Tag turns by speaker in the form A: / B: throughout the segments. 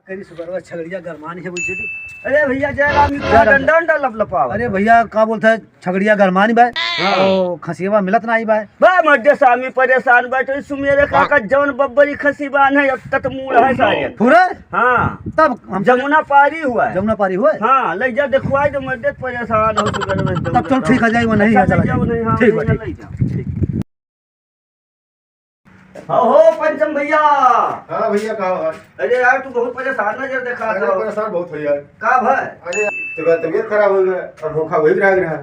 A: करी सुबह छगड़िया गरमानी है बुझी थी।
B: अरे भैया जयराम का डंडा डंडा लपलपाव।
A: अरे भैया का बोलता है छगड़िया गरमानी बाय
B: हाँ।
A: खसियावा मिलत ना आई बाय
B: बा मध्य स्वामी परेशान बैठे सुमेरे काका जवन बब्बरी खसी बान है अब तक मूल है सारे
A: पूरा।
B: हाँ
A: तब हम
B: जमुना पारी हुआ है।
A: जमुना पारी हुआ है।
B: हाँ ले जा देखवाई तो मध्य परेशान हो सुबह में।
A: तब चल ठीक है जाई वो नहीं है चला ठीक है ठीक।
B: हो पंचम भैया।
C: हाँ भैया कहा।
B: अरे यार तू बहुत परेशान नजर देखा
C: अरे
B: तो
C: परेशान बहुत हो यार।
B: का भाई
C: अरे तेरा तबीयत खराब हो गया और भूखा वही रह रहा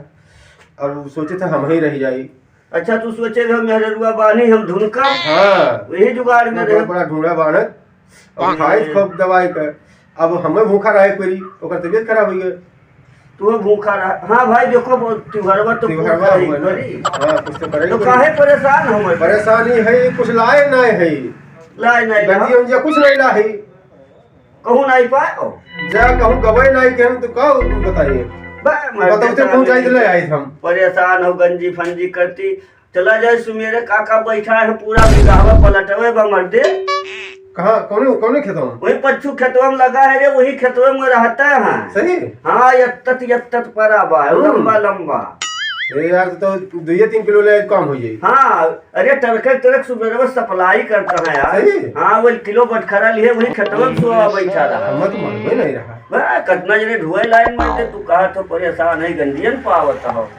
C: और सोचे थे हम ही रह जाई।
B: अच्छा तू सोचे रहो मेहरुआ बानी हम धुनका।
C: हाँ
B: वही जुगाड़ में रहे।
C: बड़ा ढूंढा बानत और खाई खूब दवाई कर अब हमें भूखा रहे कोई ओकर तबीयत खराब हो गई।
B: तू भूखा रहा। हाँ भाई देखो त्योहारवा तो
C: त्योहारवा
B: भूखा ही
C: हुआ ना।
B: बड़ी।
C: हाँ कुछ तो करेंगे।
B: तो काहे परेशान हो मैं
C: परेशानी है कुछ लाए नहीं है
B: लाए नहीं
C: गंजी उंजिया कुछ नहीं ला है
B: कहूँ नहीं पाओ
C: जा कहूँ गवाई नहीं के हम तो का बताइए बताते पहुंच जाए ले आए हम
B: परेशान हो गंजी फंजी करती चला जाए सुमेरे काका बैठा है पूरा बिगावा पलटवे बमर्दे
C: कहाँ कौन खेतों में
B: वही पच्छू खेतवा में लगा है रे वही खेतवा में रहता है।
C: सही।
B: हाँ यत्तत परा बा लंबा लंबा।
C: ए यार तो 2-3 किलो ले कम हो जाए।
B: हाँ अरे ट्रक सुबह सप्लाई करता है यार।
C: सही।
B: हाँ वो किलो बटखरा लिए वही खेतवा में सुबह बैठा रहा।
C: हम तो मन में नहीं रहा
B: कतना जने ढुए लाइन में तू कहा तो परेशान है गंजियन पावत हो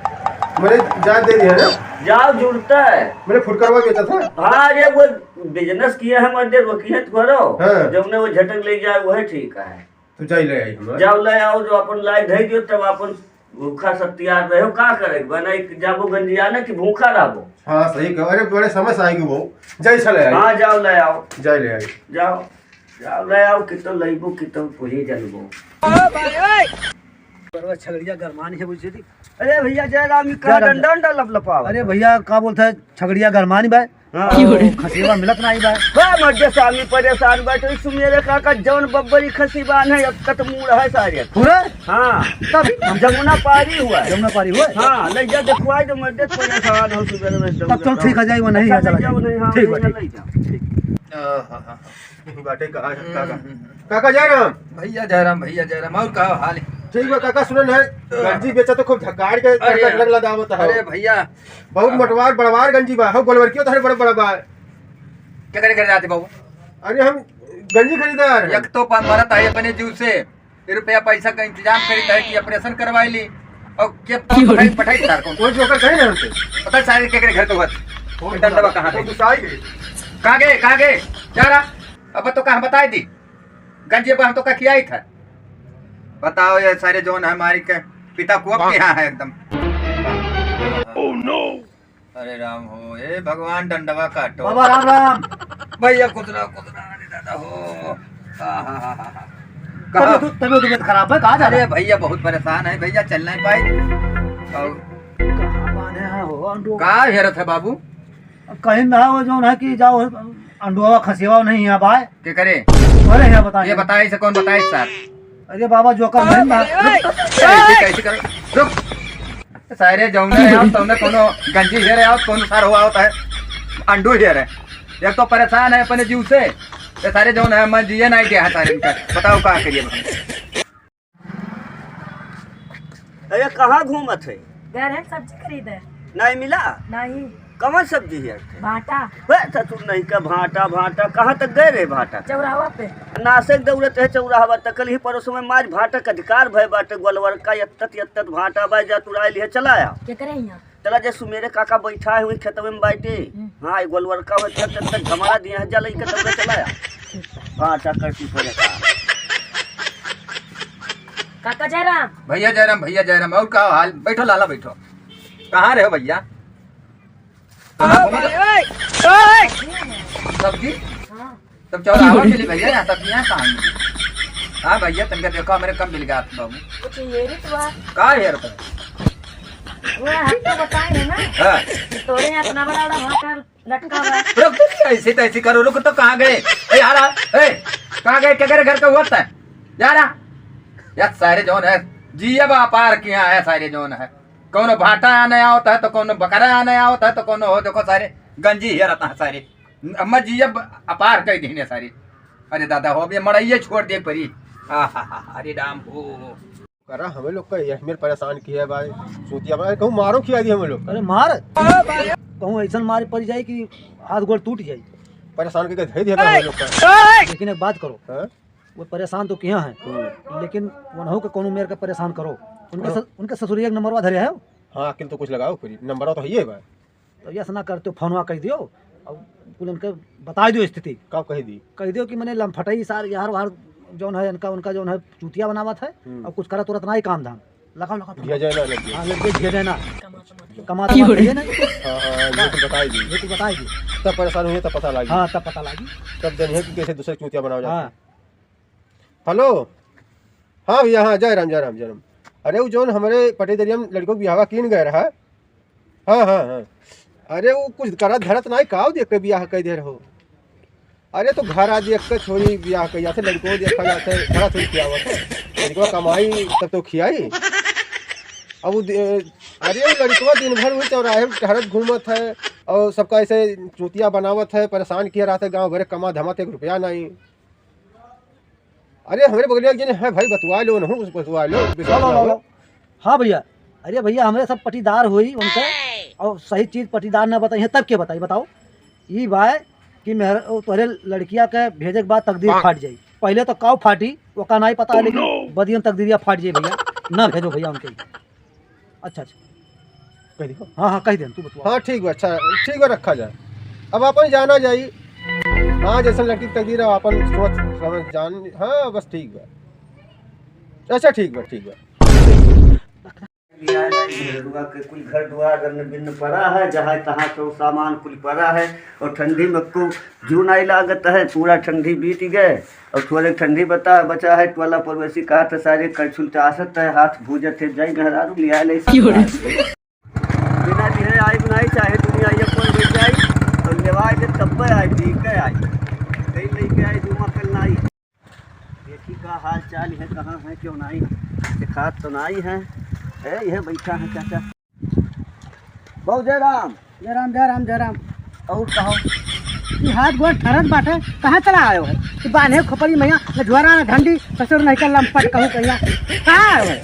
C: मैंने जा दे दिया ना
B: जाओ जुड़ता है।
C: मैंने फुटकरवा बेचा था।
B: हाँ ये वो बिजनेस किया है मध्य रोकी करो।
C: हाँ।
B: जब ने वो झटक ले जाए वही ठीक है।
C: तो जाई ले आई हम
B: जाओ ले आओ जो अपन लाई धई दियो तब अपन भूखा सब तैयार रहो का करे बना जाबो गंजिया ना कि भूखा रहबो।
C: हाँ सही कह अरे बड़े समझ आएगी वो जाई चले आई।
B: हाँ जाओ ले आओ
C: जाई ले आई
B: जाओ ले आओ कितो लईबो कितो पुरी जलबो।
A: छगड़िया गरमानी है बुझी थी।
B: अरे भैया जयराम का डंडा डंडा लपलपाव।
A: अरे भैया का बोलता है छगड़िया गरमानी बाय खसियावा मिलत ना आई बाय
B: बा मध्य स्वामी परेशान बैठे सुमेरे काका जवन बब्बरी खसी बान है अब तक मूल है सारे
A: पूरा।
B: हाँ
A: तब
B: जमुना पारी हुआ है।
A: जमुना पारी हुआ है।
B: हाँ ले जा देखवाई तो मध्य परेशान हो सुबह में।
A: तब चल ठीक है जाई वो नहीं है चला ठीक
C: बाटे कहा काका जयराम
D: भैया जयराम और का हाल है?
C: ठीक है काका सुनन है गंजी बेचा तो खूब धकाड़ के लग लदावत है।
D: अरे भैया
C: बहुत मटवार बड़वार गंजी बा हो गोलवर क्यों थारे बड़ा बड़ा बा।
D: क्या करे जाते बाबू?
C: अरे हम गंजी खरीदार
D: एक तो मरत है अपने जीव से रुपया पैसा का इंतजाम करी है कि ऑपरेशन करवाई ली और के पठाई तार को
C: कोई जोकर कहीं ना हमसे
D: पता सारे के घर तो बस डंडवा कहां
C: तो
D: गई
C: गुस्सा गई
D: कहां गए जा रहा अब तो कहां बताई दी गंजे पर हम तो का किया ही था। बताओ ये सारे जोन हमारी के पिता को अब यहाँ है एकदम। ओह नो अरे राम हो ए भगवान डंडवा काटो
A: बाबा राम राम।
D: भैया कुदरा अरे दादा हो
A: तबीयत खराब है कहाँ जा रहे
D: अरे भैया बहुत परेशान है भैया चल नहीं पाए और कहाँ हेरत है बाबू
A: कहीं ना वो जो है कि जाओ अंडुआ खसियावा नहीं है बाय
D: के करे
A: अरे है बता
D: ये बताए से कौन बताए सर।
A: अरे बाबा जो कर नहीं बा
D: कैसे कर रुक सारे जौने आप तुमने कोनो गंजी हेरे आओ कोनो सार हुआ होता है अंडू हेरे एक तो परेशान है अपने जीव से ये सारे जौन है मैं जिए नहीं गया सारे इनका बताओ क्या करिए।
B: अरे कहाँ घूमत है?
E: गए रहे सब्जी खरीदे
B: नहीं मिला?
E: नहीं
B: कौन सब्जी है?
E: भाटा
B: तू नहीं का भाटा कहाँ तक गए रे भाटा?
E: चौराहा पे
B: नासिक दौड़त है चौराहा तक कल ही परोसों में माज भाटा का अधिकार भय बाटे गोलवर का यत्तत भाटा बाई जा तुराई लिए चलाया
E: क्या करे यहाँ
B: चला जे सुमेरे काका बैठा है वही खेतवे में बैठे। हाँ ये गोलवर का तक घमारा दिए हैं जल के तब चलाया भाटा करती पड़े
E: काका जयराम
D: भैया जयराम और क्या हाल? बैठो लाला बैठो कहाँ रहे हो भैया? सब्जी
E: हाँ
D: तब चौराहा मिली भैया यहाँ सब्जी यहाँ कहाँ मिली? हाँ भैया तुमको देखो मेरे कम मिल गया बाबू
E: कुछ ये री तो
D: कहा हेर पर
E: वो हम तो बताए है ना
D: हाँ
E: तोरे यहाँ इतना बड़ा बड़ा भाटा लटका हुआ है।
D: रुक ऐसे तो ऐसे करो रुक तो कहाँ गए यार कहाँ गए क्या करे घर का हुआ था यार यार सारे जोन है जिया व्यापार किया है सारे जोन है कौन भाटा आने होता है तो कौन बकरा आने होता है तो कौन हो देखो सारे गंजी ही रहता है सारे अम्मा जिया अपार कह दी सारी अरे दादा हो अब ये मड़ाइए छोड़ दे परी। अरे राम हो
C: करा हमें लोग का ये हमें परेशान किया है भाई। चूतिया बना कहूँ मारो खिया दी हमें लोग।
A: अरे मार कहूँ ऐसा मार पड़ जाए कि हाथ गोड़ टूट जाए।
C: परेशान करके धै दिया हमें लोग का।
A: लेकिन एक बात करो,
C: हाँ?
A: वो परेशान तो किया है, लेकिन वनहु के कोनो मेरे का परेशान करो। उनके ससुरिया के नंबरवा धरे है।
C: हाँ अकिल तो कुछ लगाओ फिर नंबर तो है भाई।
A: तो ऐसा ना करते हो, फोनवा कह दियो और कुल उनके बता दियो स्थिति।
C: कब कह दी?
A: कह दियो कि मैंने लमफटई सार यार वार जौन है इनका उनका जौन है चूतिया बनावत है और कुछ करा तुरंत ना ही काम धाम लगाओ
C: दिया जाए ना लग
A: हाँ लग दिया जाए ना कमा तो है ना।
C: हाँ हाँ ये तो बताई दी।
A: ये तो बताएगी
C: तब परेशान हुए तब पता लगी।
A: हाँ तब पता लगी।
C: तब जानिए कि कैसे दूसरे चूतिया बनाओ जाते।
A: हाँ
C: हेलो हाँ भैया हाँ जय राम जय राम जय राम। अरे वो जौन हमारे पटेदरिया में लड़कों ब्याह कीन गए रहा। हाँ हाँ हाँ अरे वो कुछ करा धरत नहीं काव देख के ब्याह कह दे रहो। अरे तो घर आ देख के छोड़ी ब्याह कह जाते लड़कों देखा जाते घर थोड़ी खियावत है लड़कों कमाई तब तो खियाई। अब अरे लड़कों दिन भर हुई चौराहे टहरत घूमत है और सबका ऐसे चूतिया बनावत है परेशान किया रहा था गाँव भरे कमा धमाते 1 रुपया नहीं। अरे हमारे बगलिया जन है भाई बतवा लो न बतवा लो।
A: हाँ भैया, अरे भैया हमें सब पटीदार हुई उनके और सही चीज़ पटीदार न बताई है तब के बताई बताओ। ये भाई कि तुम्हारे लड़किया के भेजे के बाद तकदीर फाट जाई। पहले तो काव फाटी वो का नहीं पता है लेकिन बदियन तकदीरिया फाट जाए भैया ना भेजो भैया उनके। अच्छा कह दी। हाँ हाँ कह दे तू बतवा।
C: हाँ ठीक है अच्छा ठीक है रखा जाए। अब अपन जाना जाई। हाँ जैसे लड़की की तकदीर है अपन सोच समझ जान। हाँ बस ठीक है अच्छा ठीक है।
B: कुल घर द्वार गन बिन पड़ा है जहाँ तहाँ तो सामान कुल पड़ा है और ठंडी में को जून आई लागत है पूरा ठंडी बीत गए और थोड़े ठंडी बचा है टोला परवेसी कहा था सारे कलछुल आसत है हाथ भूजत है जाई मेहरारू लिया ले बिना दिए आई बनाई चाहे दुनिया ये पर बैठ जाई और लेवाई के तब आई ठीक है आई कहीं लेके आई जुमा कल नहीं देखी का हाल चाल है कहाँ है क्यों नहीं दिखात तो नहीं है यह बैठा है चाचा। बहु जय राम
F: जय राम जय राम जय राम।
B: और कहो
F: ये हाथ गोड़ ठरत बाटे कहाँ चला आयो है? ये बांधे खोपड़ी मैया न झोरा न झंडी ससुर नहीं कर लंपट कहूँ कहिया कहाँ आयो है?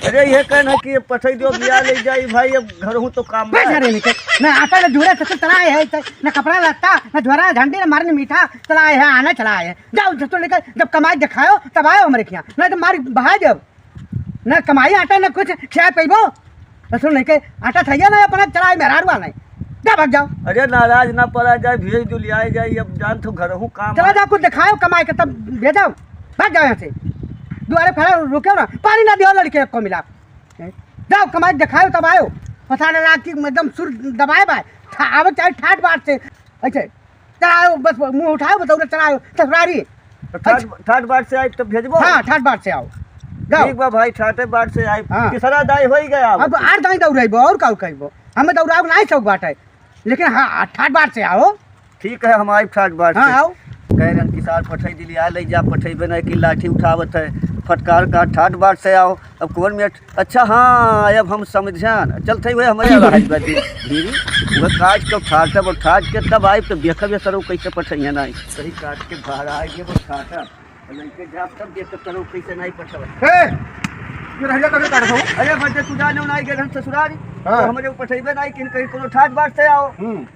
B: अरे ये कहना कि पठई दो बिया ले जाई भाई अब घर हूँ तो काम
F: बस अरे निकल न आटा न झूरे ससुर चलाए है न कपड़ा लत्ता न झोरा न झंडी न मारने मीठा चलाए है आना चलाए है। जाओ ससुर लेकर जब कमाई दिखाओ तब आयो हमारे यहाँ नहीं तो मारी बहा जब न कमाई आटा न कुछ खिया पैबो ससुर नहीं के आटा थैया ना अपना चलाए मेहरारुआ नहीं जा भाग जाओ।
B: अरे नाराज ना पड़ा जाए भेज दो लिया जाए अब जान तो घर हूँ काम
F: चला जाओ कुछ दिखाओ कमाई के तब भेजाओ भाग जाओ यहाँ से दुआरे खड़ा रुको ना पानी ना दियो लड़के को मिला जाओ कमाई दिखाओ तब आयो पता ना कि एकदम सुर दबाए बाय आवे चाहे ठाट बाट से ऐसे चलाओ बस मुंह उठाओ बताओ चलाओ ससुरारी
B: ठाट बाट से आई तो भेजबो।
F: हाँ ठाट बाट से आओ
B: ठीक बा भाई ठाटे बाट से आई
F: हाँ।
B: किसरा दाई हो गया
F: अब 8 दाई दौड़ाइबो और का कहबो हमें दौड़ाओ नहीं शौक बाट है लेकिन हाँ ठाट बाट से आओ।
B: ठीक है हम आई ठाट बाट
F: हाँ आओ
B: कह रहे किसान पठई दिली आ ले जा पठेबे नहीं कि लाठी उठावत है फटकार का ठाट बाट से आओ। अब कौन मिनट अच्छा हाँ अब हम समझान चलते हुए हमारे धीरे वह काट के ठाटब और ठाट के तब आए तो देखब सरो कैसे पठैया नहीं सही काट के बाहर आएंगे वो ठाटब लड़के जाप तब देख करो कैसे नहीं पठब। अरे बच्चे तू जाने नहीं गए ससुरारी
C: हाँ।
B: हमारे पठेबे नहीं कि कहीं कोनो ठाट बाट से आओ।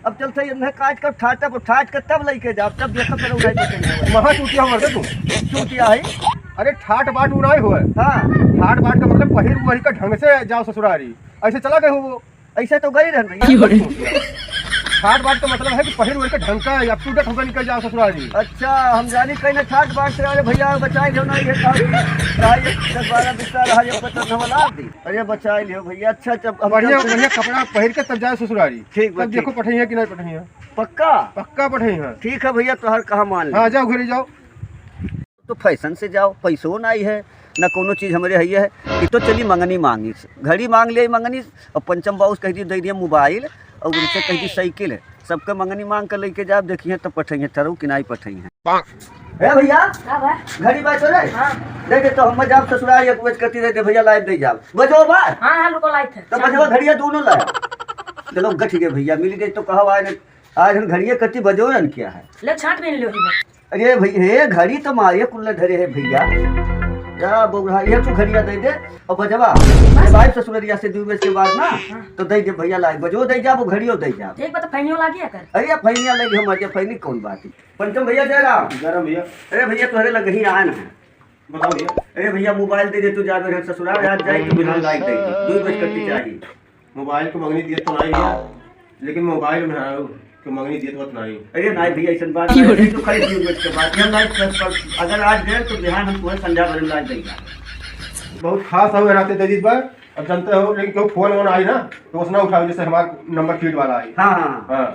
B: अब चलते ही काट कर ठाटब ठाट के तब लेके जाओ तब देखो करो
C: महा चूतिया मर तू
B: चूतिया है।
C: अरे ठाट बाट उ नहीं हुए।
B: हाँ
C: ठाट बाट का मतलब पहिर वही का ढंग से जाओ ससुरारी ऐसे चला गए हो
B: ऐसे तो गई रहना।
C: ठाट बाट का मतलब है कि पहिर वही का ढंग का या टूटत होकर निकल जाओ ससुरारी।
B: अच्छा हम जानी कहीं ठाट बाट से अरे भैया बचाई लो नहीं है 10-12 बिस्सा रहा ये पता नवला दी अरे बचाई लियो भैया। अच्छा जब
C: बढ़िया बढ़िया कपड़ा पहिर के तब जाओ ससुरारी।
B: ठीक
C: तब देखो पठैया कि नहीं पठैया।
B: पक्का
C: पक्का पठैया।
B: ठीक है भैया तो हर कहा मान
C: हाँ जाओ घरे जाओ
B: तो फैशन से जाओ पैसों नहीं है न कोनो चीज़ हमारे है कि तो चली मंगनी मांगी घड़ी मांग ले मंगनी और पंचम बाउस कह दी दे दिया मोबाइल और उनसे कह दी साइकिल है सबके मंगनी मांग कर लेके जाओ देखिए तब पठेंगे ठरू कि नहीं पठेंगे। भैया
E: हाँ भाई
B: घड़ी बात हो रही
E: हाँ
B: दे दे तो हम जाब ससुराल एक बज करती रहते भैया लाइव दे जाओ बजो बात
E: हाँ हाँ रुको लाइट है
B: तो बजवा घड़िया दोनों लाया चलो गठ गए भैया मिल गए तो कहा आज घड़िया कति बजो क्या है
E: ले छाट में लो ही
B: अरे भैया घड़ी तो मारे कुल्ले धरे है भैया। क्या बोल रहा ये तू घड़िया दे दे और बजवा भाई ससुरिया से 2 बजे के बाद ना तो दे दे भैया लाई बजो दे जा वो घड़ियो दे जा।
E: एक बात फैनियो लागी कर।
B: अरे फैनिया लगी हम अजय फैनी कौन बात है। पंचम भैया जय राम
C: भैया।
B: अरे भैया तुम्हारे लग ही आया ना।
C: बताओ भैया।
B: अरे भैया मोबाइल दे दे तू जा मेरे ससुराल आज जाए तो बिना लाइट दे 2 बजे कट्टी चाहिए।
C: मोबाइल को मंगनी दिए तो नहीं भैया, लेकिन मोबाइल में कि मंगनी दिए तो नहीं।
B: अरे नहीं भैया ऐसा बात नहीं तो खाली 2 बजे के बाद हम लाइट अगर आज गए तो बिहान हम तुम्हें संध्या भर लाइट देगा।
C: बहुत खास हो रहते तेजी पर, अब जानते हो, लेकिन क्यों फोन वोन आई ना तो उसने उठाओ, जैसे हमारा नंबर फीड वाला आई।
B: हाँ हाँ
C: हाँ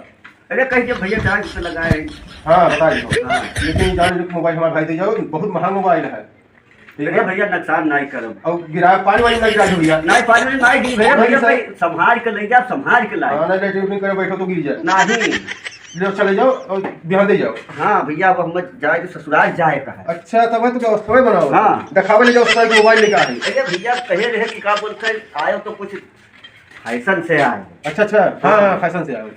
B: अरे कहिए भैया चार्ज से लगाए।
C: हाँ बता दो। लेकिन जान लो मोबाइल हमारा भाई दे जाओ, बहुत महंगा मोबाइल है। ठीक
B: अरे
C: है
B: भैया नुकसान नहीं करो
C: और गिरा पानी वाली नहीं गिरा दो भैया।
B: नहीं पानी में नहीं दी भैया भैया भाई संभाल के ले जा संभाल के लाए
C: हाँ नहीं नहीं करे बैठो तो गिर जाए।
B: नहीं
C: ले चले जाओ और बिहान दे जाओ।
B: हाँ भैया अब हम जाए तो ससुराल जाए का है।
C: अच्छा तब है तो व्यवस्था बनाओ।
B: हाँ।
C: दिखावे ले जाओ ससुराल मोबाइल लेकर आई।
B: अरे भैया कहे रहे कि क्या बोलते आयो तो कुछ फैशन से आए।
C: अच्छा अच्छा हाँ हाँ फैशन से आओ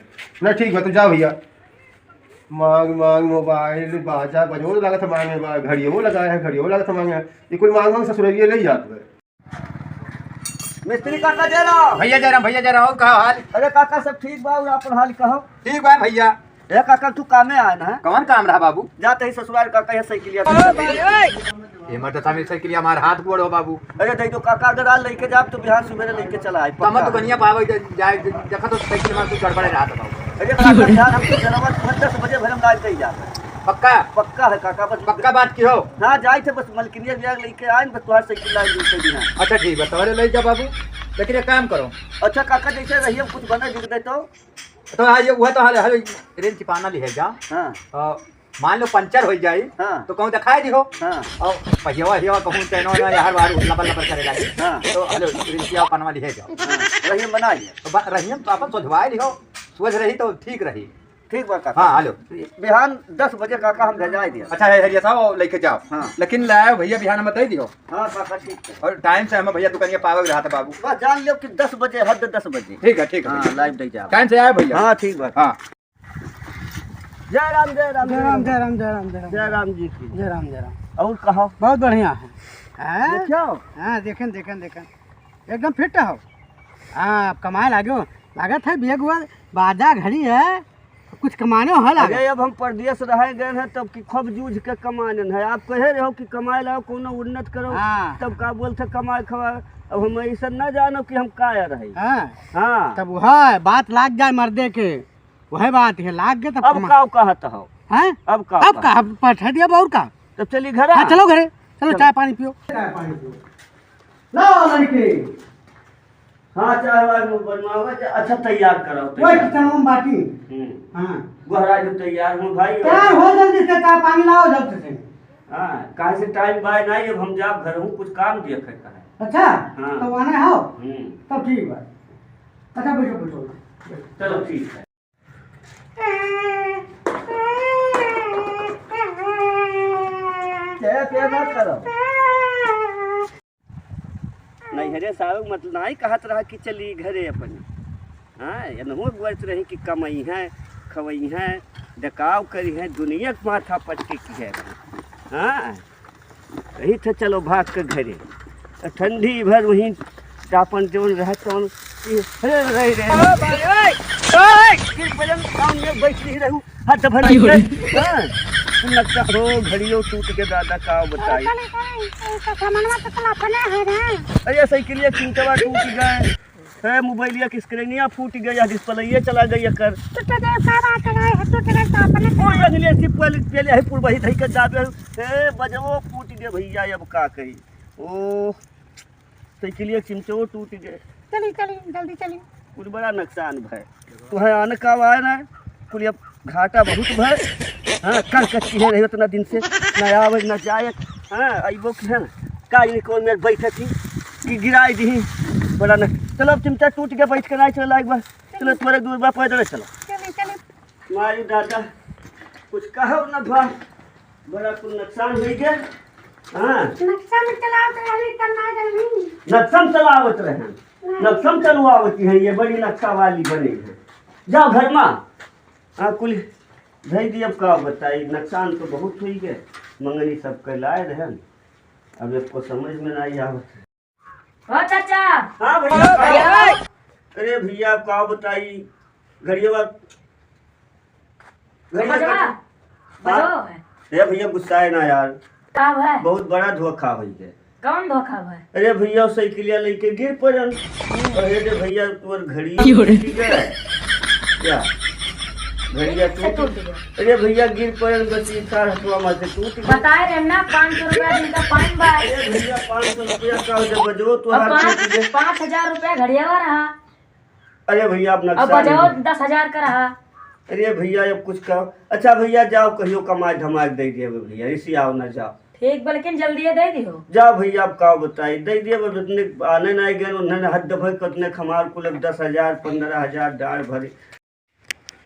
C: ना, ठीक है तो जाओ भैया। मांग मांग मोबाइल बाजा बजो लगा था मांगे, घड़ियों लगाया है, घड़ियों लगा था मांगे, ये कोई मांग मांग ससुराल ले जाते हैं।
B: मिस्त्री काका जय राम।
D: भैया जय राम, भैया जय राम। कहा हाल?
B: अरे काका सब ठीक बा और अपन हाल कहो।
D: ठीक बा भैया।
B: ए काका तू कामे आया ना।
D: कौन काम रहा बाबू?
B: जाते ही ससुराल काका ये साइकिलिया।
D: ये मत सामने से क्रिया हमारे हाथ गोड़ हो बाबू।
B: अरे दई तो काका अगर आज लेके जाब तो बिहार सुबह लेके चला आए।
D: कम तो गनिया पावे जाए देखा तो साइकिल में कुछ गड़बड़े रहा था बाबू।
B: अरे काका ध्यान हमको जनावर 10 बजे भरम लाग गई जाता।
D: पक्का
B: पक्का है काका बस
D: पक्का बात की हो।
B: हाँ जाए थे बस मलकिनिया बिहार लेके आए बस तुम्हारे साइकिल लाग दूसरे दिन।
D: अच्छा ठीक है तुम्हारे ले जा बाबू, लेकिन एक काम करो।
B: अच्छा काका जैसे रहिए कुछ बना जुड़ दे तो
D: हाँ ये हुआ तो हाल रेल चिपाना ले जा।
B: हाँ
D: मान लो पंचर हो जाए
B: हाँ
D: तो कहूँ दिखाई दिहो।
B: हाँ
D: और पहिया हिया कहूँ चैनो हर बार लबर लबर करे लगे।
B: हाँ
D: तो हेलो रिंचिया पनवा ले जाओ।
B: रहिए बनाइए
D: तो रहिए तो अपन सोचवाए लिहो, सोच रही तो ठीक रही।
B: ठीक बा काका।
D: हाँ हेलो
B: बिहान 10 बजे काका हम भेजा दिया।
D: अच्छा है हरिया साहब लेके जाओ।
B: हाँ
D: लेकिन लाओ भैया बिहान में बता दियो।
B: हाँ काका ठीक है।
D: और टाइम से हमें भैया दुकानिया पावे रहा था बाबू।
B: बस जान लो कि 10 बजे हद 10 बजे।
D: ठीक है ठीक है।
B: हाँ लाइव दे जाओ
D: टाइम से आए भैया।
B: हाँ ठीक बात।
D: हाँ
B: जय राम जय राम
F: जय राम जय राम जय राम जय राम
B: जय राम जी की
F: जय राम जय राम।
B: और कहो
F: बहुत बढ़िया है। हाँ
B: देखो
F: हाँ देखें देखें देखें एकदम फिट हो। हाँ अब कमाए लागो लागत है बिया गुआ बाजा घड़ी है कुछ कमाने हो है
B: अरे अब हम परदेश रह गए हैं तब की खूब जूझ के कमाने है। आप कहे रहो कि कमाए लाओ कोनो उन्नत करो।
F: हाँ
B: तब का बोलते कमाए खवा। अब हम ऐसा न जानो कि हम का रहे।
F: हाँ
B: हाँ
F: तब वह बात लाग जाए मर्दे के, वह बात है लाग गए तब
B: अब का कहत हो।
F: हैं
B: अब का
F: अब का पठा दिया और का।
B: तब चली घर।
F: हाँ चलो घरे चलो चाय पानी पियो। चाय पानी पियो लो लड़के।
B: हाँ चाय वाय बनवावा अच्छा तैयार करो।
F: वही किचन में बाटी। हाँ
B: गोहरा जो तैयार हूँ भाई।
F: तैयार हो जल्दी से चाय पानी लाओ जल्दी से।
B: हाँ कहाँ से टाइम बाय नहीं अब हम जाब घर हूँ कुछ काम देखे का है।
F: अच्छा
B: हाँ।
F: तो आना हो
B: हम्म
F: तब ठीक है। अच्छा बैठो बैठो
B: चलो ठीक है। क्या क्या ना करो नहीं हरे साहब मतलब नहीं कहत रहा कि चली घरे अपन। हाँ एनहू बोलत रही कि कमाई है खवई है डकाव करी है दुनिया के माथा पटके की है। हाँ कही था चलो भाग कर घरे ठंडी भर वहीं टापन जो रहता हूँ बैठ नहीं रहूँ हाथ भर लगता हो घड़ियों टूट के दादा का बताई। अरे साइकिलिया चिंटवा टूट गए है मोबाइलिया की स्क्रीनिया फूट गया डिस्प्ले चला गई कर बजवो फूट गए भैया अब का कही। ओ साइकिलिया चिमचो टूट गए।
F: चलिए चलिए जल्दी चलिए।
B: कुछ बड़ा नुकसान भय तुहे आने का आए ना कुल अब घाटा बहुत भय। हाँ कर कच्ची है रही उतना दिन से न आवे न जाए। हाँ अबो है ना का कौन मेरे बैठे थी कि गिराई दी बड़ा न। चलो अब चिमटा टूट के बैठ कर आए चलो एक बार चलो तुम्हारे दूर बार पैदल चलो।
F: चलिए चलिए
B: मारी दादा कुछ कहो न भा बड़ा कुछ नुकसान हो गया। हाँ नक्सम चलावत रहे नक्सम चलवावती है ये बड़ी नक्शा वाली बनी है। जाओ घर में। हाँ कुल भाई दी अब का बताई, नुकसान तो बहुत हुई गए, मंगनी सब के लाए रहन, अब इसको समझ में नहीं आवत।
E: ओ चाचा
B: हाँ भैया। अरे भैया का बताई, घड़िया
E: बजवा बजो है
B: अरे भैया गुस्सा है ना यार,
E: का है
B: बहुत बड़ा धोखा हुई गए।
E: कौन धोखा है
B: अरे भैया साइकिलिया लेके गिर पड़न, अरे भैया तोर घड़ी टूट गए क्या, घड़िया टूट, अरे भैया गिर पड़न, बस इधर हथवा में से टूट गई।
E: बताए रहे ना 500 रुपया दिन का पानी बा।
B: अरे भैया 500 रुपया का हो जब बजो तो हार टूट गए।
E: 5,000 रुपया घड़िया रहा
B: अरे भैया अब
E: और
B: नुकसान
E: बजाओ
B: हो गया।
E: 10,000 का रहा।
B: अरे भैया अब कुछ कहो। अच्छा भैया जाओ कहियो कमाई धमाई दे दिए भैया, इसी आओ ना जाओ।
E: ठीक बल्कि जल्दी दे दियो।
B: जाओ भैया अब का बताई दे दिए, बस उतने आने नहीं गए, उन्होंने हद भर कितने खमार कुल 10,000 15,000 डाल भरे।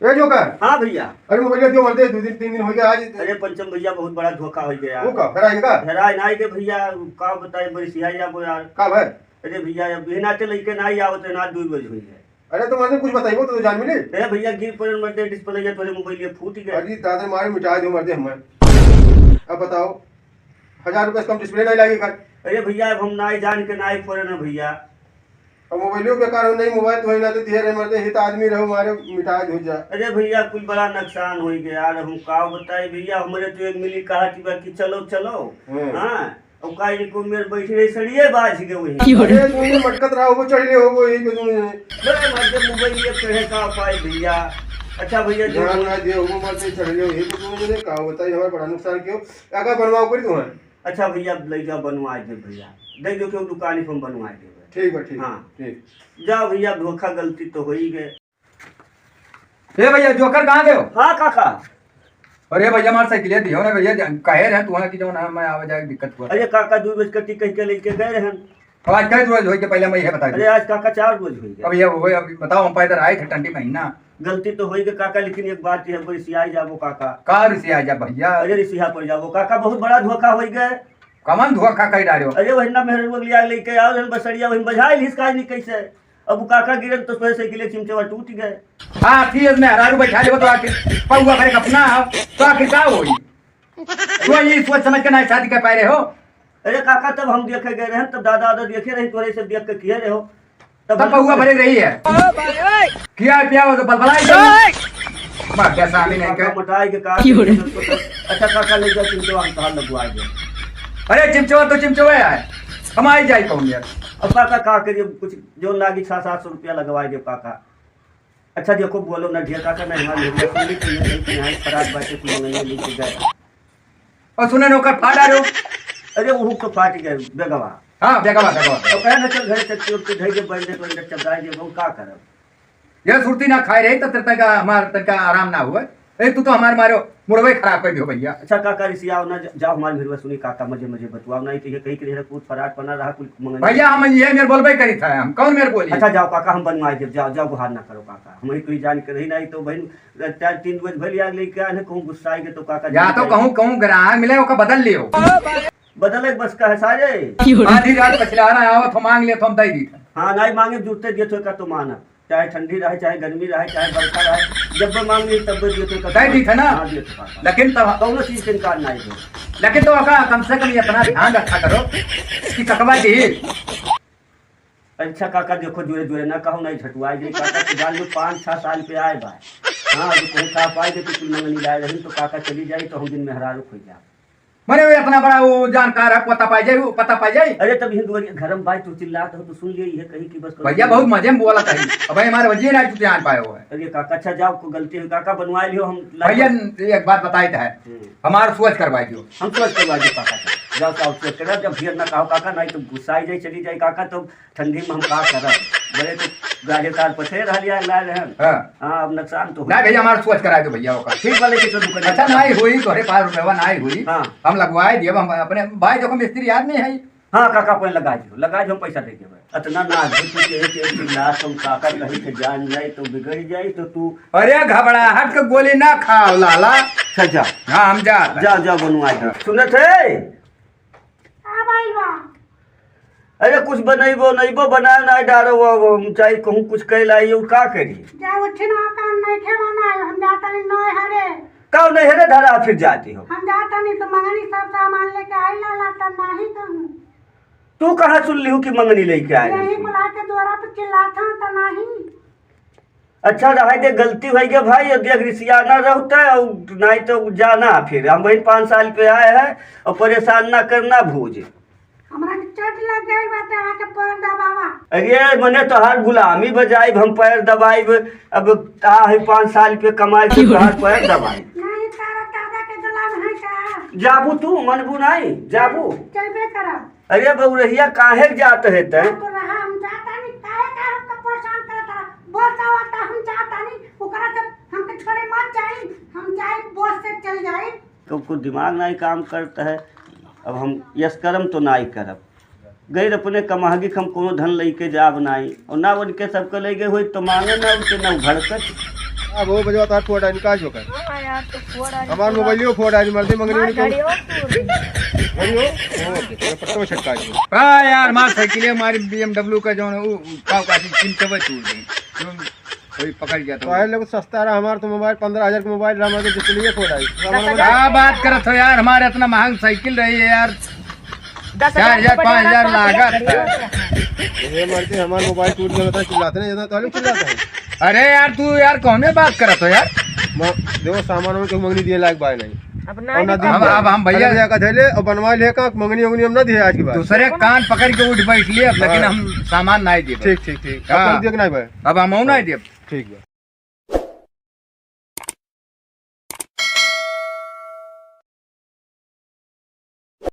C: ए जोकर,
B: हाँ भैया।
C: अरे मोबाइल क्यों मरते 2 दिन 3 दिन हो गया आज।
B: अरे पंचम भैया बहुत बड़ा धोखा हो गया
C: वो का फेराई का
B: हेराय नहीं के भैया, का बताई बड़ी सिहाई आपको यार।
C: का भाई।
B: अरे भैया अब बिना ते लेके नहीं आवत ना 2 बजे हुई है।
C: अरे तो मैंने कुछ बताइबो तो जान मिले।
B: अरे भैया गिर पड़े मरते डिस्प्ले या तोरे मोबाइल ये फूट गए।
C: अरे दादा मारे मिटा दो मरते हम। अब बताओ 1000 रुपए से कम डिस्प्ले नहीं लगेगा।
B: अरे भैया अब हम नहीं जान के नहीं फोड़े ना भैया।
C: अब मोबाइलो बेकार हो, नहीं मोबाइल तो ना तो धीरे मरते हित आदमी रहो मारे मिटा हो जा।
B: अरे भैया कुछ बड़ा नुकसान हो गया यार, हम का बताए भैया, हमारे तो एक मिली कहा कि चलो चलो। हाँ अब काई को मेरे बैठे रही सड़िए बाज गए वही।
C: अरे तुम मटकत रहा वो चढ़ले हो वो यही पे तुम
B: मेरे मर्दे मोबाइल ये कहे का पाए भैया। अच्छा भैया जो
C: ध्यान ना दे वो मरते चढ़ले हो यही पे तुम मुझे का बताइए हमारा बड़ा नुकसान क्यों आगा बनवाओ करी तुम्हें।
B: अच्छा भैया ले जाओ बनवा दे भैया, दे दो क्यों दुकान हम बनवा दे।
C: ठीक है ठीक।
B: हाँ
C: ठीक
B: जाओ भैया, धोखा गलती तो हो ही गए।
D: ए भैया जोकर कहाँ गए हो?
B: हाँ काका।
D: अरे भैया मार साइकिल दियो ना भैया, कहे रहे तुम्हारा कि जो ना मैं आवे जाए दिक्कत हुआ।
B: अरे काका 2 बज कटी कह के लेके गए रहन।
D: अब आज कई रोज हो के पहले मैं ये बता
B: अरे
D: दूं।
B: आज काका 4 बज हो
D: अब
B: गया।
D: ये वो अभी बताओ हम पैदल आए थे ठंडी महीना,
B: गलती तो होई गई काका, लेकिन एक बात है बड़ी सियाई जाबो काका।
D: कार से आ जा भैया,
B: अरे रिसिहा पर जाबो काका, बहुत बड़ा धोखा हो गए।
D: कमन धोखा कई डालो।
B: अरे वही ना मेहर बगलिया लेके आओ रहन बसड़िया, वही बजाई हिसका नहीं कैसे। अब काका गिरन तो सोए साइकिल चिमचवा टूट गए।
D: हाँ ठीक है, हरारू बैठा ले तो आखिर पौवा करे अपना तो आखिर का होई। तो ये सोच समझ के ना शादी कर पाए रहे हो।
B: अरे काका तब हम देखे गए रहन, तब दादा दादा देखे रहे, तोरे सब देख के किए रहे हो।
D: तब पौवा भरे रही है किया पिया हो तो बलबलाई मार क्या सामी नहीं
B: काका
D: कर।
B: मटाई के कारण। अच्छा काका ले जाओ चिमचवा हम कहाँ लगवा दे।
D: अरे चिमचवा तो चिमचवा है, हम आई जाए कौन यार।
B: अब काका का करिए, कुछ जो लागी 600-700 रुपया लगवाए दे काका। अच्छा देखो बोलो ना ढेर काका, मैं हमारे खराब बातें मंगने लेके गए।
D: और सुने नौकर फाड़ा रहे हो।
B: अरे वो तो फाट गए बेगवा।
D: हाँ बेगवा बेगवा
B: तो कहे ना चल घरे चक्की उक्की धई के बैठ दे तो अंदर चबदाई दे, हम का करब।
D: ये सुरती ना खाए रही तो तेरे का हमार तक आराम ना हुआ। ए तू तो हमारे मारो मुड़वे खराब कर दियो भैया।
B: अच्छा काका रिसिया ना जाओ हमारे घर सुनी काका मजे मजे बतवाओ नहीं तो ये कहीं के कूद फराट बना रहा कुछ मंगने।
D: भैया हम ये मेरे बोलबे करी था, हम कौन मेरे बोली।
B: अच्छा जाओ काका हम बनवाए दे, जाओ जाओ गुहार ना करो काका, हमें कोई जान के रही नहीं तो बहन 3 बजे भलिया लेके आने कहूँ गुस्सा आएंगे तो काका
D: या तो कहूँ कहूँ ग्राहक मिले ओका बदल लियो।
B: बदले बस का है सारे।
D: आधी रात पछलाना आवत हम मांग ले तो हम दई दी।
B: हाँ नहीं मांगे जूते दिए तो का तो माना, चाहे ठंडी रहे चाहे गर्मी रहे चाहे बरखा रहे, जब भी मांग ली तब दिए तो
D: दई दी था ना।
B: हाँ दिए तो काका,
D: लेकिन तब
B: कौनो चीज के इनकार नहीं दो।
D: लेकिन तो ओका कम से कम इतना ध्यान रखा करो कि ककवा दी।
B: अच्छा काका देखो जोरे जोरे ना कहो नहीं झटुआई दे काका तो जान लो 5-6 साल पे आए भाई। हाँ जो कहीं खा पाए तो कुछ मंगनी लाए रही तो काका चली जाए तो हम दिन में हरारू हो जाए।
D: मरे वो इतना बड़ा वो जानकार है, पता पाई जाए, वो पता पाई जाए।
B: अरे तब हिंदू घरम भाई तू चिल्लात हो तो सुन लिए ये कहीं की बस
D: भैया बहुत मजे में बोला था। अब हमारे वजह ना तू जान पाए हो है।
B: अरे काका अच्छा जाओ को गलती हुई काका बनवा लियो हम
D: भैया एक बात बताई था, हमारा सोच करवाई दियो।
B: हम सोच करवा दे काका का। जाओ साहब सोच कर जब फिर ना कहो काका नहीं तो गुस्सा आई जाए चली जाए काका, तो ठंडी में हम का करब बड़े तो गाजे तार पछे रह लिया ला रहे हैं। हाँ अब नुकसान तो
D: ना भैया हमारा सोच करा दो भैया का।
B: ठीक वाले की तो दुकान
D: अच्छा नहीं हुई तो 5 रुपया नहीं हुई।
B: हाँ।
D: हम लगवाए दिए, हम अपने भाई देखो मिस्त्री आदमी है।
B: हाँ काका अपन लगा दो हम पैसा दे देबे। इतना ना चिल्ला तुम काका कहीं से जान जाए तो बिगड़ जाए तो तू।
D: अरे घबराहट के गोली ना खाओ लाला।
B: अच्छा जा
D: हाँ हम जा
B: जाओ बनवा दो। सुनत है अरे कुछ बनैबो नैबो बनाए ना डारो वो चाहे कहूँ कुछ कह लाई का करी
F: जा उठे ना काम नहीं थे बनाए हम जाता नहीं नय हरे
B: काव नहीं है धरा फिर जाती हो।
F: हम जाता नहीं तो मंगनी सब सामान लेके आई लाता नहीं कहूँ।
B: तू कहाँ सुन ली हूँ कि मंगनी लेके आए?
F: यही बुला के द्वारा पे चिल्लाता तो नहीं।
B: अच्छा रहा के गलती हुई के भाई, यदि रिसियाना रहता है और नहीं तो जाना। फिर हम वही 5 साल पे आए हैं और परेशान ना करना भूज।
F: हमरा के चोट लग गई बात आके पैर दबावा।
B: अरे मने तो हर गुलामी बजाई हम पैर दबाई। अब ता है 5 साल पे कमाई के बाद पैर दबाई।
F: नहीं तारा दादा के गुलाम है का?
B: जाबू तू मनबू नहीं जाबू।
F: चलबे करब।
B: अरे बहुरहिया काहे जात है ते?
F: तो रहा हम जाता नहीं काहे का हमको परेशान करत रहा। बोलता वाता हम जाता नहीं ओकरा के हमके छोड़े मत जाई। हम जाई बस से चल जाई।
B: तो कुछ दिमाग नहीं काम करता है। अब हम यस करम तो नहीं करब। गैर अपने कमागी हम कोनो धन लेके जाब नहीं और ना उनके सबके ले गए हुई तो मांगे ना उनके ना भड़कत।
C: अब वो बजवा तार फोड़ आनी काज होकर
E: हाँ यार तो फोड़ आ
C: हमार मोबाइलियो फोड़ आनी मर्दे मंगनी वाली
E: घड़ी और तू
C: घड़ियो ओ पट्टो छटका जी।
D: हाँ यार मार साइकिल हमारी BMW का जो है वो काव काटी चिमचबे तोड़ दी कोई पकड़ गया
C: तो आए लोग सस्ता रहा। हमार तो मोबाइल 15,000 का मोबाइल रहा मर्दे जिसलिए फोड़ आई।
D: क्या बात करत हो यार, हमारे इतना महंग साइकिल रही है यार, 4,000 5,000 लागत।
C: ये मर्दे हमार मोबाइल टूट गया बता चिल्लाते नहीं ज्यादा तो चिल्लाते हैं।
D: अरे यार तू यार कौन बात करत हो यार?
C: देखो सामान में कोई मंगनी दिए लायक बाय नहीं।
E: अब
C: और ना दी
D: अब हम भैया
C: का धैले और बनवा ले का मंगनी उंगनी हम ना दिए आज की बात।
D: दूसरे कान पकड़ के उठ बैठ लिए लेकिन हम सामान नहीं दिए।
C: ठीक ठीक ठीक
D: हाँ।
C: अब देख नहीं भाई।
D: अब हम नहीं दिए।
C: ठीक है।